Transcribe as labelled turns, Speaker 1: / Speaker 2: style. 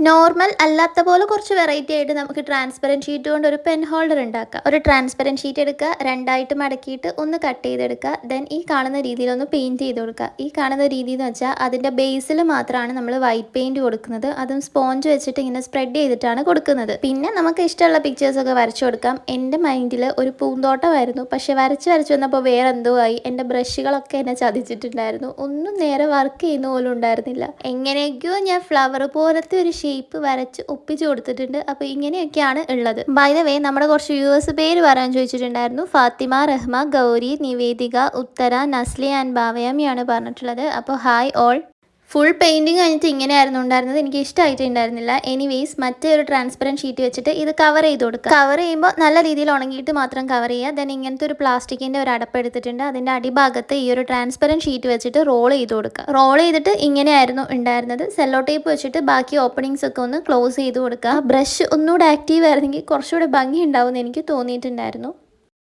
Speaker 1: Normal അല്ലാത്ത പോലെ കുറച്ച് വെറൈറ്റി ആയിട്ട് നമുക്ക് ട്രാൻസ്പെറൻറ്റ് ഷീറ്റ് കൊണ്ട് ഒരു പെൻ ഹോൾഡർ ഉണ്ടാക്കാം. ഒരു ട്രാൻസ്പെറൻറ്റ് ഷീറ്റ് എടുക്കുക, രണ്ടായിട്ട് മടക്കിയിട്ട് ഒന്ന് കട്ട് ചെയ്തെടുക്കുക. ദെൻ ഈ കാണുന്ന രീതിയിൽ ഒന്ന് പെയിൻറ്റ് ചെയ്ത് കൊടുക്കുക. ഈ കാണുന്ന രീതി എന്ന് വെച്ചാൽ അതിൻ്റെ ബേസിൽ മാത്രമാണ് നമ്മൾ വൈറ്റ് പെയിൻറ്റ് കൊടുക്കുന്നത്. അതും സ്പോഞ്ച് വെച്ചിട്ട് ഇങ്ങനെ സ്പ്രെഡ് ചെയ്തിട്ടാണ് കൊടുക്കുന്നത്. പിന്നെ നമുക്ക് ഇഷ്ടമുള്ള പിക്ചേഴ്സൊക്കെ വരച്ചു കൊടുക്കാം. എൻ്റെ മൈൻഡിൽ ഒരു പൂന്തോട്ടമായിരുന്നു, പക്ഷേ വരച്ച് വന്നപ്പോൾ വേറെ എന്തോ ആയി. എൻ്റെ ബ്രഷുകളൊക്കെ എന്നെ ചതിച്ചിട്ടുണ്ടായിരുന്നു. ഒന്നും നേരെ വർക്ക് ചെയ്യുന്ന പോലും ഉണ്ടായിരുന്നില്ല. എങ്ങനെയൊക്കെയോ ഞാൻ ഫ്ലവർ പോലത്തെ ഒരു ഷേപ്പ് വരച്ച് ഒപ്പിച്ച് കൊടുത്തിട്ടുണ്ട്. അപ്പോൾ ഇങ്ങനെയൊക്കെയാണ് ഉള്ളത്. ബൈ ദ വേ, നമ്മുടെ കുറച്ച് വ്യൂവേഴ്സ് പേര് പറയാൻ ചോദിച്ചിട്ടുണ്ടായിരുന്നു. ഫാത്തിമ, റഹ്മ, ഗൗരി, നിവേദിക, ഉത്തര, നസ്ലി ആൻഡ് ഭാവയാമിയാണ് പറഞ്ഞിട്ടുള്ളത്. അപ്പോൾ ഹായ് ഓൾ. ഫുൾ പെയിൻറ്റിങ് കഴിഞ്ഞിട്ട് ഇങ്ങനെയായിരുന്നു ഉണ്ടായിരുന്നത്. എനിക്ക് ഇഷ്ടമായിട്ടുണ്ടായിരുന്നില്ല. എനിവേയ്സ്, മറ്റൊരു ട്രാൻസ്പെറൻറ്റ് ഷീറ്റ് വെച്ചിട്ട് ഇത് കവർ ചെയ്ത് കൊടുക്കുക. കവർ ചെയ്യുമ്പോൾ നല്ല രീതിയിൽ ഉണങ്ങിയിട്ട് മാത്രം കവർ ചെയ്യുക. ദെൻ ഇങ്ങനത്തെ ഒരു പ്ലാസ്റ്റിക്കിൻ്റെ ഒരു അടപ്പ് എടുത്തിട്ടുണ്ട്. അതിൻ്റെ അടിഭാഗത്ത് ഈ ഒരു ട്രാൻസ്പെറൻറ്റ് ഷീറ്റ് വെച്ചിട്ട് റോൾ ചെയ്ത് കൊടുക്കുക. റോൾ ചെയ്തിട്ട് ഇങ്ങനെയായിരുന്നു ഉണ്ടായിരുന്നത്. സെല്ലോ ടേപ്പ് വെച്ചിട്ട് ബാക്കി ഓപ്പണിങ്സ് ഒക്കെ ഒന്ന് ക്ലോസ് ചെയ്ത് കൊടുക്കുക. ബ്രഷ് ഒന്നുകൂടെ ആക്റ്റീവ് ആയിരുന്നെങ്കിൽ കുറച്ചുകൂടെ ഭംഗി ഉണ്ടാവുമെന്ന് എനിക്ക് തോന്നിയിട്ടുണ്ടായിരുന്നു.